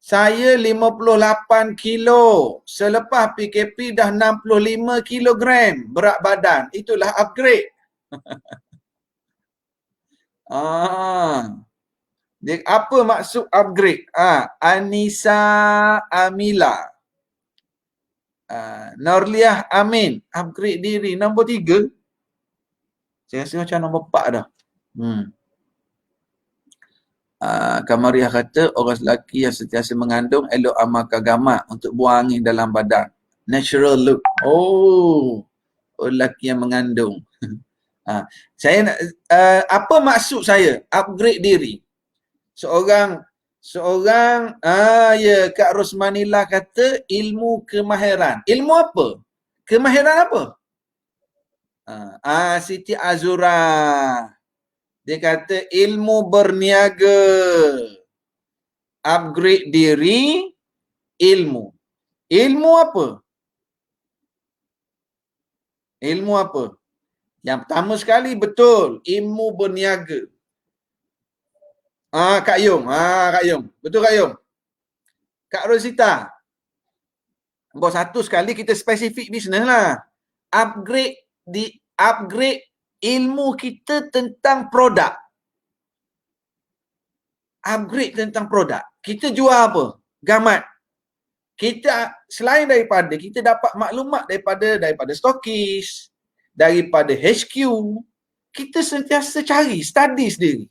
saya 58 kilo. Selepas PKP dah 65 kilogram berat badan. Itulah upgrade. Apa maksud upgrade? Anissa Amila. Norliah Amin. Upgrade diri. Nombor 3. Saya rasa macam nombor 4 dah. Kamariah kata orang lelaki yang sentiasa mengandung elok amalkan gamat untuk buang angin dalam badan. Natural look. Lelaki yang mengandung. Saya nak apa maksud saya upgrade diri? Seorang Kak Rosmanila kata ilmu kemahiran. Ilmu apa? Kemahiran apa? Siti Azura. Dia kata ilmu berniaga. Upgrade diri, ilmu. Ilmu apa? Ilmu apa? Yang pertama sekali betul, ilmu berniaga. Kak Yung. Kak Yung. Betul Kak Yung? Kak Rosita. Nombor 1 sekali kita spesifik bisnes lah. Upgrade ilmu kita tentang produk. Upgrade tentang produk. Kita jual apa? Gamat. Kita selain daripada kita dapat maklumat daripada stokis, daripada HQ, kita sentiasa cari, study sendiri.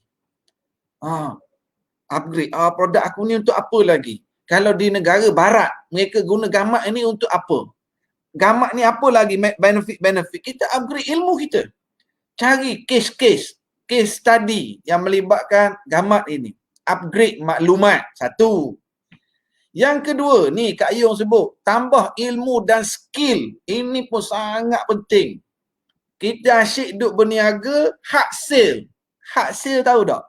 Upgrade. Produk aku ni untuk apa lagi? kalau di negara barat, mereka guna gamak ini untuk apa? Gamak ni apa lagi benefit? Kita upgrade ilmu kita. Cari case study yang melibatkan gamak ini. Upgrade maklumat. Satu. Yang kedua, ni Kak Yung sebut, tambah ilmu dan skill. Ini pun sangat penting. Kita asyik duk berniaga, hard sale. Hard sale tahu tak?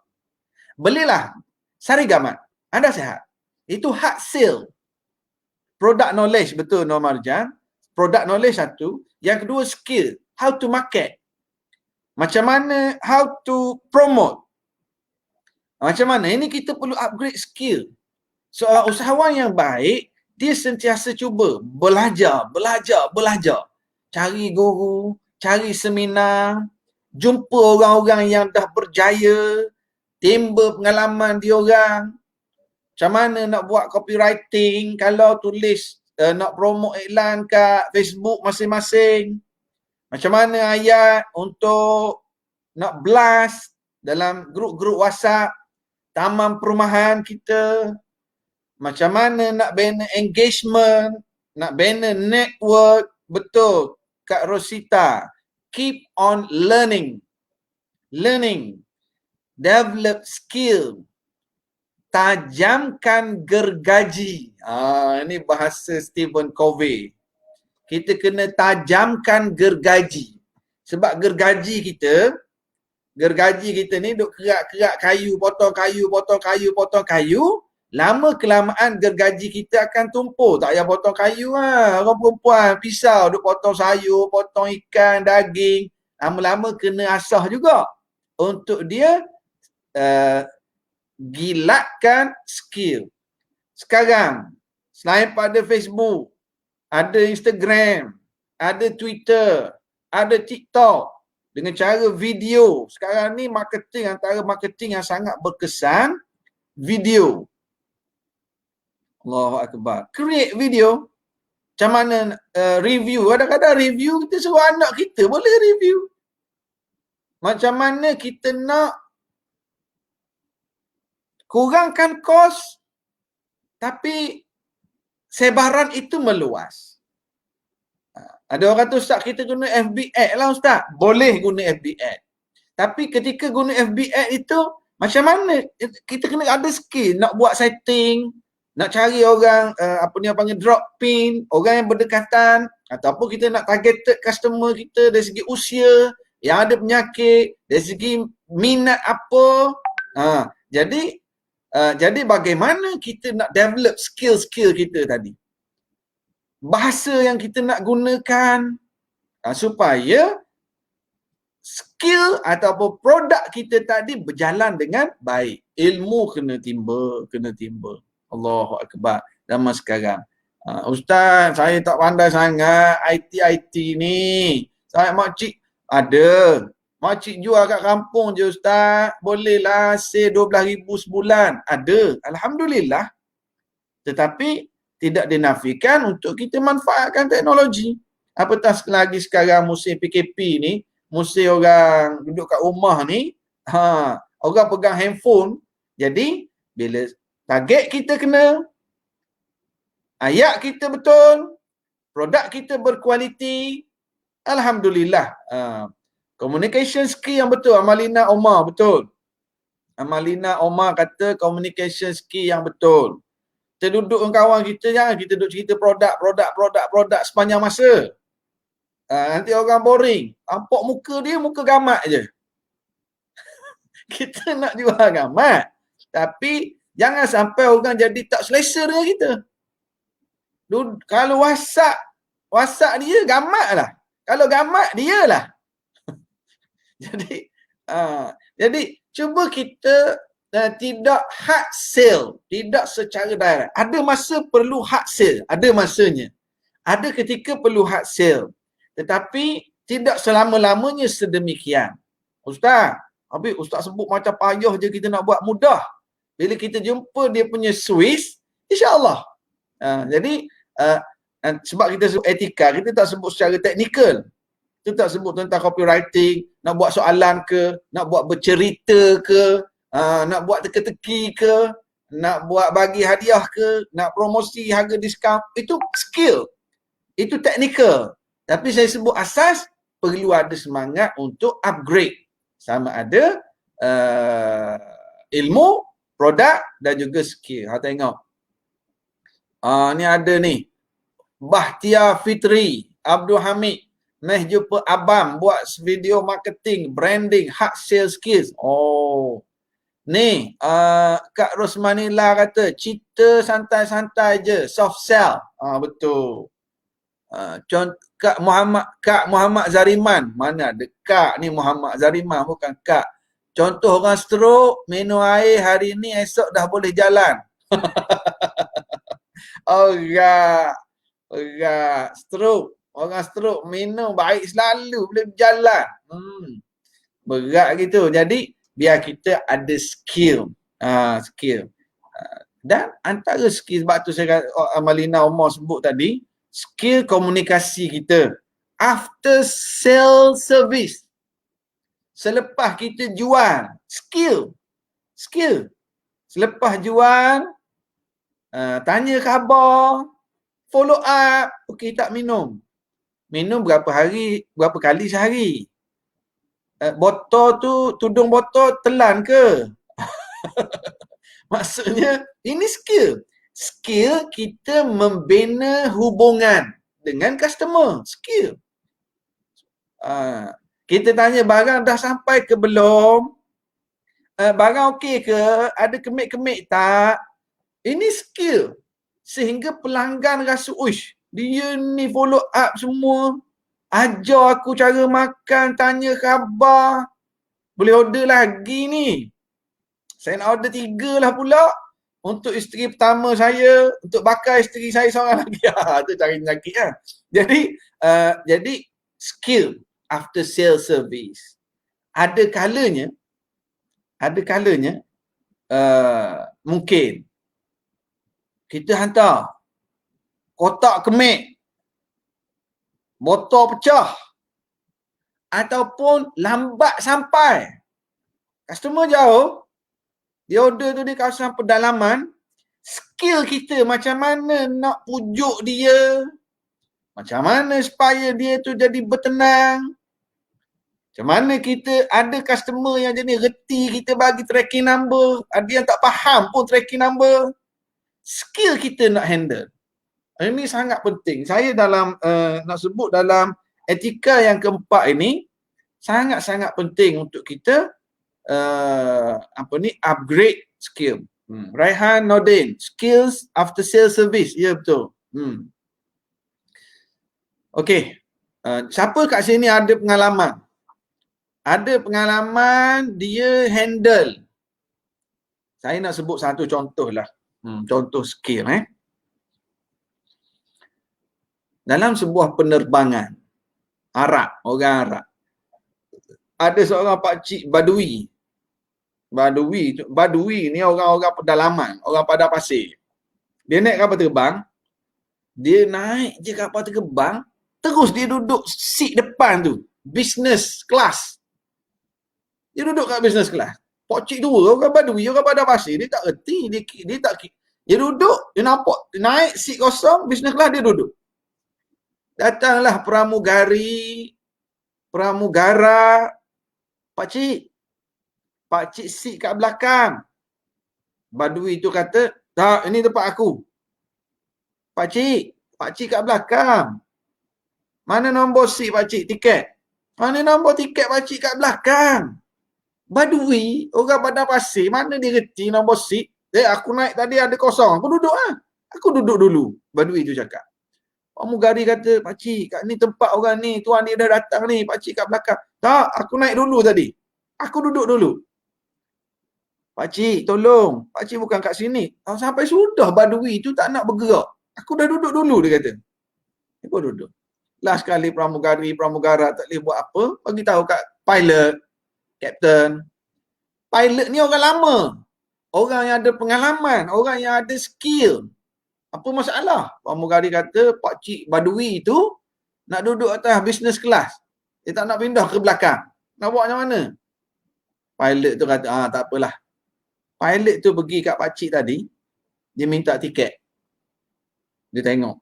Belilah sari gamat. Anda sihat. Itu hard sale. Product knowledge, betul Nur Marjan. Product knowledge satu. Yang kedua skill. How to market. Macam mana, how to promote. Macam mana, ini kita perlu upgrade skill. Seorang usahawan yang baik, dia sentiasa cuba belajar. Cari guru, cari seminar, jumpa orang-orang yang dah berjaya, timba pengalaman diorang. Macam mana nak buat copywriting, kalau tulis nak promote iklan kat Facebook masing-masing. Macam mana ayat untuk nak blast dalam grup-grup WhatsApp taman perumahan kita. Macam mana nak bina engagement, nak bina network. Betul, Kak Rosita. Keep on learning. Develop skill. Tajamkan gergaji. Ini bahasa Stephen Covey. Kita kena tajamkan gergaji. Sebab gergaji kita ni duk kerak-kerak kayu, potong kayu. Lama kelamaan gergaji kita akan tumpul. Tak payah potong kayu lah. Orang perempuan pisau duk potong sayur, potong ikan, daging. Lama-lama kena asah juga. Untuk dia gilatkan skill. Sekarang, selain pada Facebook, ada Instagram, ada Twitter, ada TikTok dengan cara video. Sekarang ni antara marketing yang sangat berkesan, video. Allahu Akbar. Create video. Macam mana review. Kadang-kadang review kita suruh anak kita boleh review. Macam mana kita nak kurangkan kos tapi sebaran itu meluas. Ada orang kata, Ustaz, kita guna FB Ad lah Ustaz. Boleh guna FB Ad. Tapi ketika guna FB Ad itu, macam mana? Kita kena ada skill. Nak buat setting, nak cari orang, drop pin, orang yang berdekatan, ataupun kita nak targeted customer kita dari segi usia, yang ada penyakit, dari segi minat apa. Jadi bagaimana kita nak develop skill-skill kita tadi. Bahasa yang kita nak gunakan supaya skill ataupun produk kita tadi berjalan dengan baik. Ilmu kena timba. Allahu Akbar. Zaman sekarang. Ustaz, saya tak pandai sangat IT ni. Saya makcik ada. Makcik jual kat kampung je Ustaz. Bolehlah say 12,000 sebulan. Ada. Alhamdulillah. Tetapi tidak dinafikan untuk kita manfaatkan teknologi. Apatah lagi sekarang musim PKP ni, musim orang duduk kat rumah ni, orang pegang handphone. Jadi, bila target kita kena, ayat kita betul, produk kita berkualiti, alhamdulillah. Communication skill yang betul. Amalina Omar, betul. Amalina Omar kata communication skill yang betul. Kita duduk dengan kawan kita, jangan kita duduk cerita produk sepanjang masa. Nanti orang boring. Nampak muka dia, muka gamat je. Kita nak jual gamat. Tapi jangan sampai orang jadi tak selesa dengan kita. Kalau WhatsApp dia, gamat lah. Kalau gamat, dia lah. Jadi cuba kita tidak hard sale, tidak secara direct. Ada masa perlu hard sale, ada masanya. Ada ketika perlu hard sale. Tetapi tidak selama-lamanya sedemikian. Ustaz, habis Ustaz sebut macam payah je kita nak buat mudah. Bila kita jumpa dia punya Swiss, insya-Allah. Jadi sebab kita sebut etika, kita tak sebut secara teknikal. Kita tak sebut tentang copywriting, nak buat soalan ke, nak buat bercerita ke, nak buat teka-teki ke, nak buat bagi hadiah ke, nak promosi harga diskaun, itu skill. Itu teknikal. Tapi saya sebut asas, perlu ada semangat untuk upgrade. Sama ada ilmu, produk dan juga skill. Ha, tengok. Ni ada ni. Bahtia Fitri, Abdul Hamid. Meh jumpa abang buat video marketing, branding, hard sales skills. Oh. Ni, Kak Rosmanila kata, cerita santai-santai je, soft sell. Betul. Kak Muhammad Zariman. Mana ada Kak ni Muhammad Zariman, bukan Kak. Contoh orang stroke, minum air hari ni, esok dah boleh jalan. Orang stroke. Orang stroke minum baik selalu, boleh berjalan. Berat gitu. Jadi, biar kita ada skill. Skill. Dan antara skill, sebab tu saya kata, Malina Omar sebut tadi, skill komunikasi kita. After sale service. Selepas kita jual. Skill. Selepas jual, tanya khabar, follow up. Okey, tak minum. Minum berapa kali sehari? Botol tu, tudung botol telan ke? Maksudnya, ini skill. Skill kita membina hubungan dengan customer. Skill. Kita tanya barang dah sampai ke belum? Barang okey ke? Ada kemik-kemik tak? Ini skill. Sehingga pelanggan rasa, uish, dia ni follow up semua. Ajar aku cara makan, tanya khabar. Boleh order lagi ni. Saya nak order 3 lah pula. Untuk isteri pertama saya, untuk bakal isteri saya seorang lagi. Itu cari penyakit lah. Jadi skill after sale service. Ada kalanya mungkin kita hantar kotak kemik, botol pecah, ataupun lambat sampai. Customer jauh, dia order tu di kawasan pedalaman, skill kita macam mana nak pujuk dia, macam mana supaya dia tu jadi bertenang, macam mana kita ada customer yang jenis reti, kita bagi tracking number, ada yang tak faham pun tracking number, skill kita nak handle. Ini sangat penting. Saya dalam nak sebut dalam etika yang keempat ini, sangat-sangat penting untuk kita upgrade skill. Raihan Nordin, skills after sales service. Ya, betul. Okey. Siapa kat sini ada pengalaman? Ada pengalaman dia handle. Saya nak sebut satu contoh lah. Contoh skill. Dalam sebuah penerbangan orang Arab, ada seorang pakcik Badui. Badui ni orang-orang pedalaman, orang padang pasir. Dia naik kapal terbang, dia naik je kapal terbang, terus dia duduk seat depan tu, business class. Dia duduk kat business class. Pakcik dua, orang Badui, orang padang pasir, dia tak erti, dia duduk, dia nampak, dia naik seat kosong, business class dia duduk. Datanglah pramugara, Pakcik seat kat belakang. Badui tu kata, tak, ini tempat aku. Pakcik kat belakang. Mana nombor seat pakcik, tiket? Mana nombor tiket pakcik kat belakang? Badui, orang padang pasir, mana dia reti nombor seat? Aku naik tadi ada kosong, aku duduk lah. Aku duduk dulu, Badui tu cakap. Pramugari kata, pakcik, kat ni tempat orang ni, tuan dia dah datang ni, pakcik kat belakang. Tak, aku naik dulu tadi. Aku duduk dulu. Pakcik, tolong. Pakcik bukan kat sini. Sampai sudah Badui tu tak nak bergerak. Aku dah duduk dulu, dia kata. Dia pun duduk. Last kali pramugara tak boleh buat apa, bagi tahu kat pilot, captain. Pilot ni orang lama. Orang yang ada pengalaman, orang yang ada skill. Apa masalah? Pramugari kata, pakcik Badui tu nak duduk atas business class. Dia tak nak pindah ke belakang. Nak buat macam mana? Pilot tu kata, tak apalah. Pilot tu pergi kat pakcik tadi, dia minta tiket. Dia tengok.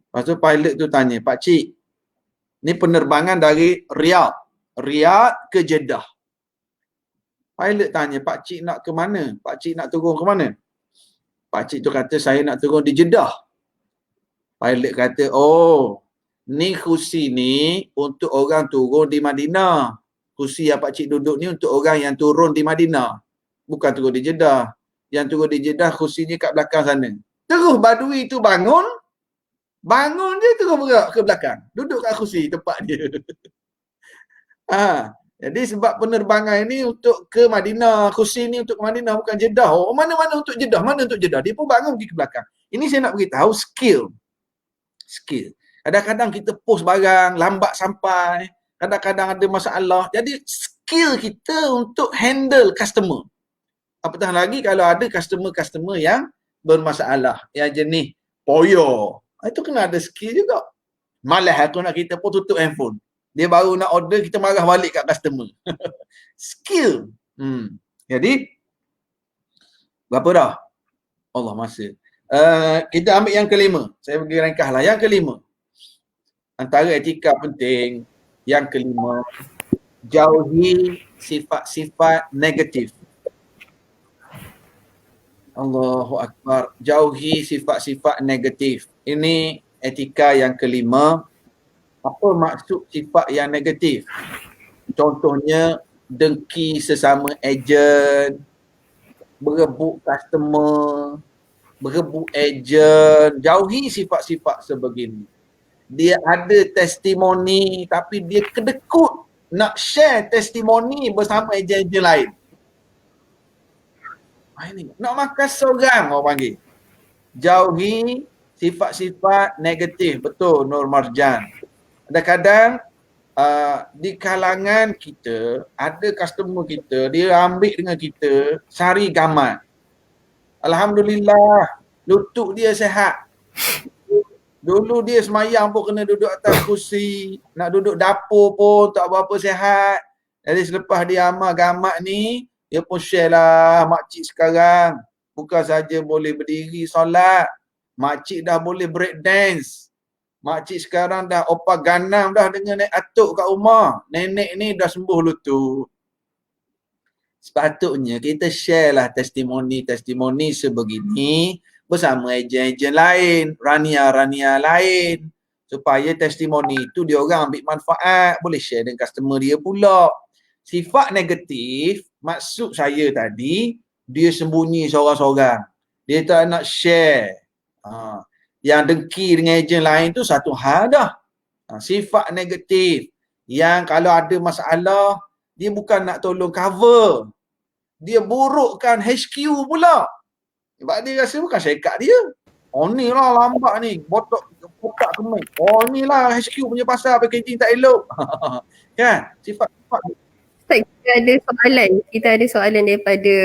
Lepas tu pilot tu tanya, pakcik, ni penerbangan dari Riyadh ke Jeddah. Pilot tanya, pakcik nak ke mana? Pakcik nak turun ke mana? Pakcik tu kata, saya nak turun di Jeddah. Pilot kata, oh, ni kursi ni untuk orang turun di Madinah. Kursi yang pakcik duduk ni untuk orang yang turun di Madinah. Bukan turun di Jeddah. Yang turun di Jeddah kursinya kat belakang sana. Terus badui tu bangun dia terus bergerak ke belakang. Duduk kat kursi tempat dia. Jadi sebab penerbangan ini untuk ke Madinah. Kursi ni untuk ke Madinah, bukan Jeddah. Oh, mana-mana untuk Jeddah. Mana untuk Jeddah. Dia pun bangun pergi ke belakang. Ini saya nak beritahu skill. Kadang-kadang kita post barang, lambat sampai. Kadang-kadang ada masalah. Jadi skill kita untuk handle customer. Apatah lagi kalau ada customer-customer yang bermasalah. Yang jenis poyo. Itu kena ada skill juga. Malah aku nak kita pun tutup handphone. Dia baru nak order, kita marah balik kat customer. Skill. Jadi, berapa dah? Allah masa. Kita ambil yang kelima. Saya bagi ringkas lah. Yang kelima. Antara etika penting. Yang kelima. Jauhi sifat-sifat negatif. Allahu Akbar. Jauhi sifat-sifat negatif. Ini etika yang kelima. Apa maksud sifat yang negatif? Contohnya, dengki sesama ejen, berebut customer, berebut ejen. Jauhi sifat-sifat sebegini. Dia ada testimoni tapi dia kedekut nak share testimoni bersama ejen-ejen lain. Ini nak makan seorang orang panggil. Jauhi sifat-sifat negatif. Betul Nur Marjan. Kadang-kadang di kalangan kita, ada customer kita, dia ambil dengan kita sari gamat. Alhamdulillah, lutut dia sihat. Dulu dia semayang pun kena duduk atas kursi, nak duduk dapur pun tak berapa sihat. Jadi selepas dia amal gamat ni, dia pun share lah, makcik sekarang bukan saja boleh berdiri solat, makcik dah boleh break dance. Makcik sekarang dah opak ganam dah dengan naik atuk kat rumah. Nenek ni dah sembuh lutut. Sepatutnya kita share lah testimoni-testimoni sebegini bersama ejen-ejen lain, rania-rania lain. Supaya testimoni itu dia orang ambil manfaat, boleh share dengan customer dia pula. Sifat negatif, maksud saya tadi, dia sembunyi seorang-seorang. Dia tak nak share. Yang dengki dengan ejen lain tu satu hal dah. Sifat negatif. Yang kalau ada masalah, dia bukan nak tolong cover. Dia burukkan HQ pula. Sebab dia rasa bukan syarikat dia. Oh ni lah lambat ni. Botok kemek. Oh ni lah HQ punya pasal packaging tak elok. Kan? Sifat-sifat. Ustaz, kita ada soalan daripada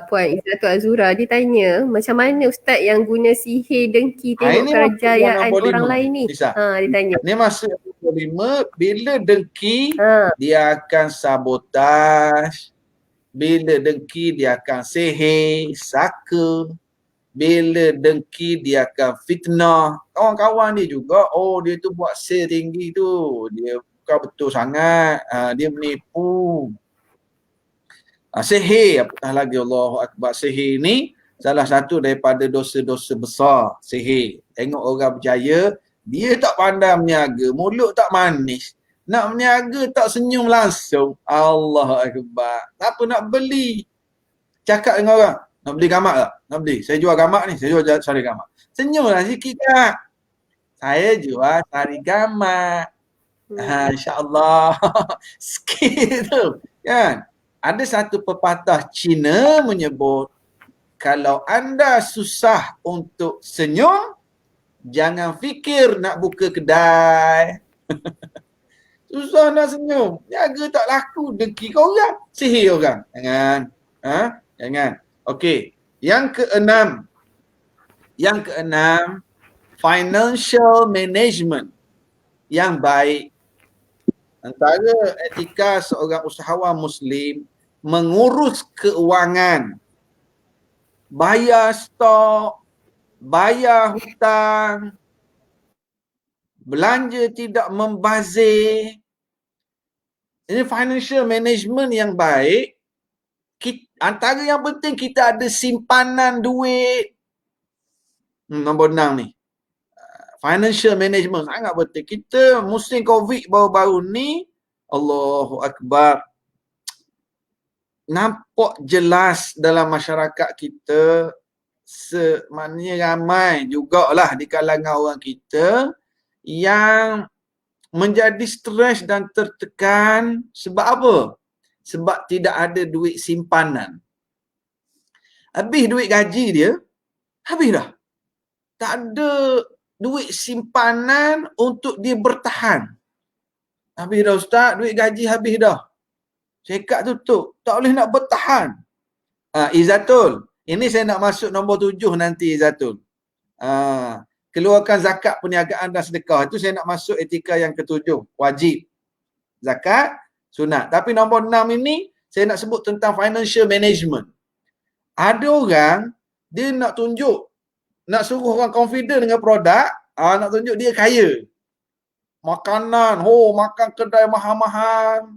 Puan Izzatul Azura. Dia tanya, macam mana Ustaz yang guna sihir dengki tengok kerjayaan orang lain ni? Dia tanya. Ni masuk kelima, bila dengki dia akan sabotaj. Bila dengki dia akan sihir, saka. Bila dengki dia akan fitnah. Kawan-kawan dia juga, oh dia tu buat sale tinggi tu. Dia bukan betul sangat. Dia menipu. Sihir, apatah lagi Allahu Akbar. Sihir ni salah satu daripada dosa-dosa besar. Sihir. Tengok orang berjaya, dia tak pandai meniaga, mulut tak manis. Nak meniaga tak senyum langsung. Allahu Akbar. Apa nak beli? Cakap dengan orang, nak beli gamak tak? Nak beli. Saya jual gamak ni, saya jual sari gamak. Senyumlah sikit kak. Saya jual sari gamak. InsyaAllah. Sikit tu. Kan? Ada satu pepatah Cina menyebut, kalau anda susah untuk senyum, jangan fikir nak buka kedai. Susah nak senyum. Niaga tak laku. Dengki kau orang. Sihir orang. Jangan. Jangan. Okey. Yang keenam, financial management yang baik. Antara etika seorang usahawan Muslim, mengurus keuangan bayar stok, bayar hutang, belanja tidak membazir. Ini financial management yang baik. Antara yang penting kita ada simpanan duit. Nombor 6 ni. Financial management sangat penting. Kita musim COVID baru-baru ni, Allahu Akbar, nampak jelas dalam masyarakat kita, maknanya ramai jugalah di kalangan orang kita yang menjadi stres dan tertekan. Sebab apa? Sebab tidak ada duit simpanan. Habis duit gaji dia, habis dah. Tak ada duit simpanan untuk dia bertahan. Habis dah Ustaz, duit gaji habis dah. Syarikat tutup, tak boleh nak bertahan. Izzatul, ini saya nak masuk nombor 7 nanti Izzatul. Keluarkan zakat, perniagaan dan sedekah. Itu saya nak masuk etika yang ke-7. Wajib. Zakat, sunat. Tapi nombor 6 ini, saya nak sebut tentang financial management. Ada orang, dia nak tunjuk, nak suruh orang confident dengan produk, nak tunjuk dia kaya. Makanan, makan kedai mahal-mahal.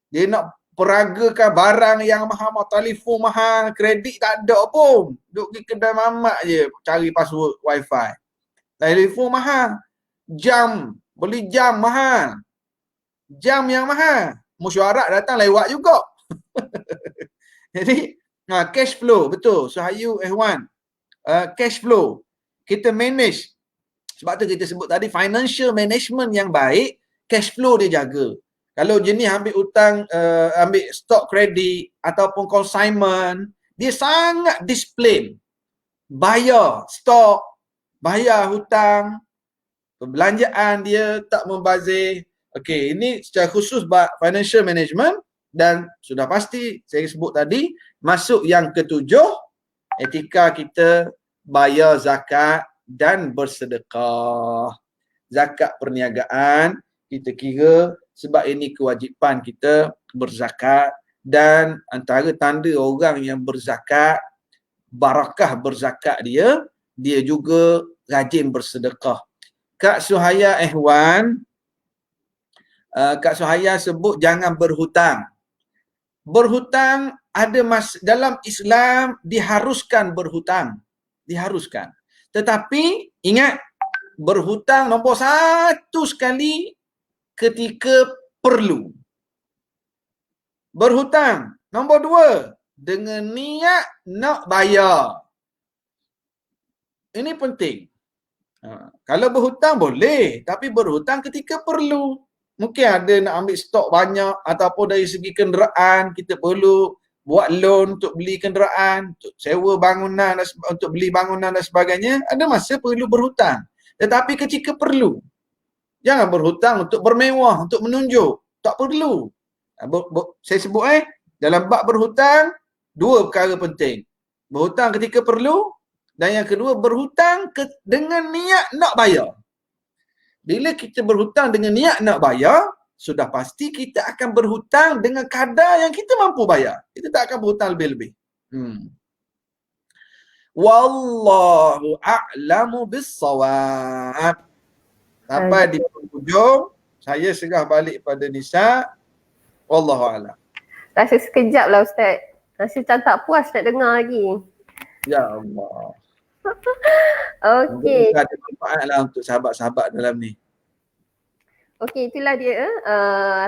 Dia nak peragakan barang yang mahal-mahal, telefon mahal, kredit tak ada pun. Duduk pergi kedai mamak je, cari password wifi. Telefon mahal. Jam, beli jam mahal. Jam yang mahal. Mesyuarat datang lewat juga. Jadi, cash flow, betul. Suhayu Ehwan. Cash flow. Kita manage. Sebab tu kita sebut tadi, financial management yang baik, cash flow dia jaga. Kalau jenis ambil hutang, ambil stok kredit ataupun consignment, dia sangat disiplin. Bayar stok, bayar hutang, perbelanjaan dia tak membazir. Okey, ini secara khusus financial management. Dan sudah pasti saya sebut tadi, masuk yang ke-7, etika kita bayar zakat dan bersedekah. Zakat perniagaan, kita kira sebab ini kewajipan kita berzakat. Dan antara tanda orang yang berzakat, barakah berzakat dia juga rajin bersedekah. Kak Suhaya Ehwan, Kak Suhaya sebut jangan berhutang. Berhutang ada dalam Islam diharuskan berhutang. Diharuskan. Tetapi ingat, berhutang nombor 1 sekali ketika perlu. Berhutang nombor 2 dengan niat nak bayar. Ini penting. Kalau berhutang boleh, tapi berhutang ketika perlu. Mungkin ada nak ambil stok banyak ataupun dari segi kenderaan kita perlu buat loan untuk beli kenderaan, untuk sewa bangunan, untuk beli bangunan dan sebagainya. Ada masa perlu berhutang. Tetapi ketika perlu. Jangan berhutang untuk bermewah, untuk menunjuk. Tak perlu. Saya sebut dalam bab berhutang, 2 perkara penting. Berhutang ketika perlu, dan yang kedua berhutang dengan niat nak bayar. Bila kita berhutang dengan niat nak bayar, sudah pasti kita akan berhutang dengan kadar yang kita mampu bayar. Kita tak akan berhutang lebih-lebih. Wallahu a'lamu bis-shawab. Sampai di penghujung, saya serah balik pada Nisa. Wallahu a'lam. Rasa sekejap lah Ustaz. Rasa macam tak puas nak dengar lagi. Ya Allah. Okey. Ada manfaat lah untuk sahabat-sahabat dalam ni. Okey, itulah dia.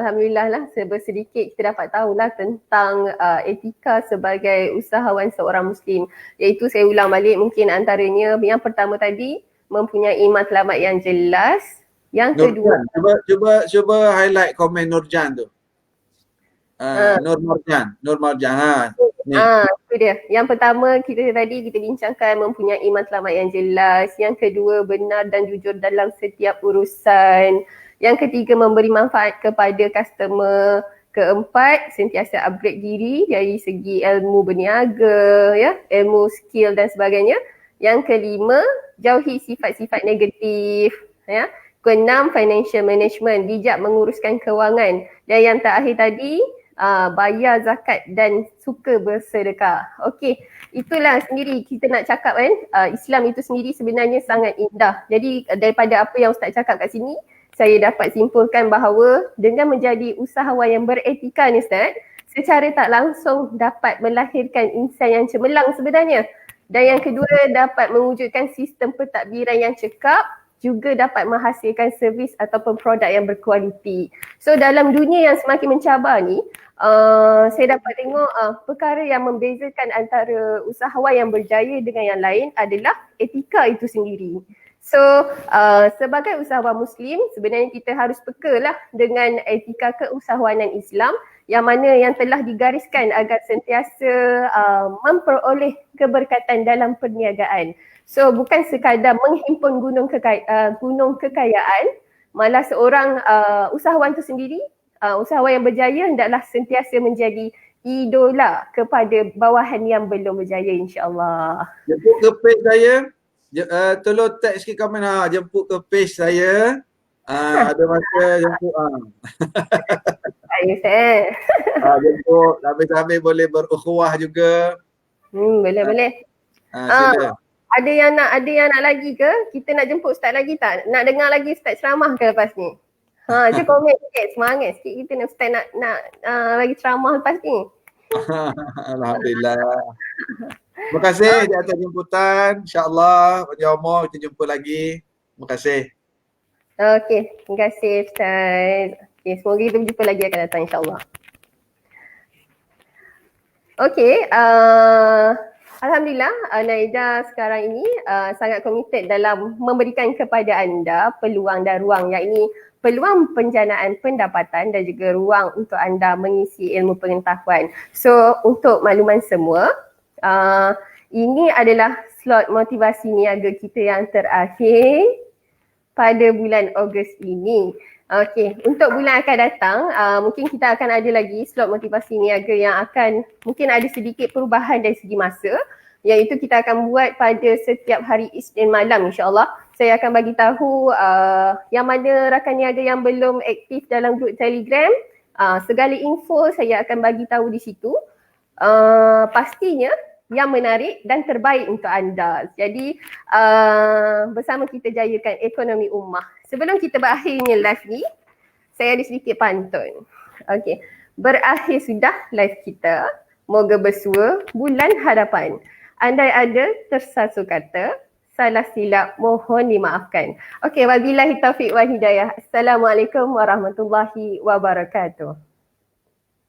Alhamdulillah lah sedikit kita dapat tahulah tentang etika sebagai usahawan seorang Muslim. Iaitu saya ulang balik, mungkin antaranya yang pertama tadi, mempunyai matlamat yang jelas. Yang kedua, cuba highlight komen Nurjan tu. Nur Marjan. Itu dia. Yang pertama kita bincangkan mempunyai matlamat yang jelas. Yang kedua, benar dan jujur dalam setiap urusan. Yang ketiga, memberi manfaat kepada customer. Keempat, sentiasa upgrade diri dari segi ilmu berniaga, ya, ilmu skill dan sebagainya. Yang kelima, jauhi sifat-sifat negatif, ya. Keenam, financial management, bijak menguruskan kewangan. Dan yang terakhir tadi, bayar zakat dan suka bersedekah. Okey, itulah sendiri kita nak cakap kan, Islam itu sendiri sebenarnya sangat indah. Jadi daripada apa yang Ustaz cakap kat sini, saya dapat simpulkan bahawa dengan menjadi usahawan yang beretika ni Ustaz, secara tak langsung dapat melahirkan insan yang cemerlang sebenarnya. Dan yang kedua, dapat mewujudkan sistem pentadbiran yang cekap, juga dapat menghasilkan servis ataupun produk yang berkualiti. So dalam dunia yang semakin mencabar ni, saya dapat tengok perkara yang membezakan antara usahawan yang berjaya dengan yang lain adalah etika itu sendiri. So sebagai usahawan Muslim, sebenarnya kita harus peka lah dengan etika keusahawanan Islam yang mana yang telah digariskan agar sentiasa memperoleh keberkatan dalam perniagaan. So bukan sekadar menghimpun gunung kekayaan, malah seorang usahawan itu sendiri, usahawan yang berjaya hendaklah sentiasa menjadi idola kepada bawahan yang belum berjaya, insya-Allah. Jemput ke page saya. Tolong tag sikit komen jemput ke page saya. Ada masa jemput jemput. Habis-habis boleh berukhuwah juga. Boleh. Sila. Ada yang nak lagi ke? Kita nak jemput Ustaz lagi tak? Nak dengar lagi Ustaz ceramah ke lepas ni? Je komen sikit, semangat sikit kita nak Ustaz nak lagi ceramah lepas ni. Alhamdulillah. Terima kasih di atas jemputan. InsyaAllah panjang umur kita jumpa lagi. Terima kasih. Okey, terima kasih Ustaz. Okay, semoga kita berjumpa lagi akan datang insyaAllah. Okey, Alhamdulillah Naida sekarang ini sangat komited dalam memberikan kepada anda peluang dan ruang, iaitu peluang penjanaan pendapatan dan juga ruang untuk anda mengisi ilmu pengetahuan. So untuk makluman semua, ini adalah slot motivasi niaga kita yang terakhir pada bulan Ogos ini. Okey, untuk bulan akan datang, mungkin kita akan ada lagi slot motivasi niaga yang akan mungkin ada sedikit perubahan dari segi masa, iaitu kita akan buat pada setiap hari Isnin malam, insyaAllah. Saya akan bagi tahu yang mana rakan niaga yang belum aktif dalam grup Telegram, segala info saya akan bagi tahu di situ. Pastinya yang menarik dan terbaik untuk anda. Jadi bersama kita jayakan ekonomi ummah. Sebelum kita berakhirnya live ni, saya ada sedikit pantun. Okey, berakhir sudah live kita. Moga bersua bulan hadapan. Andai ada tersasul kata, salah silap mohon dimaafkan. Okey, wabillahi taufiq wal hidayah. Assalamualaikum warahmatullahi wabarakatuh.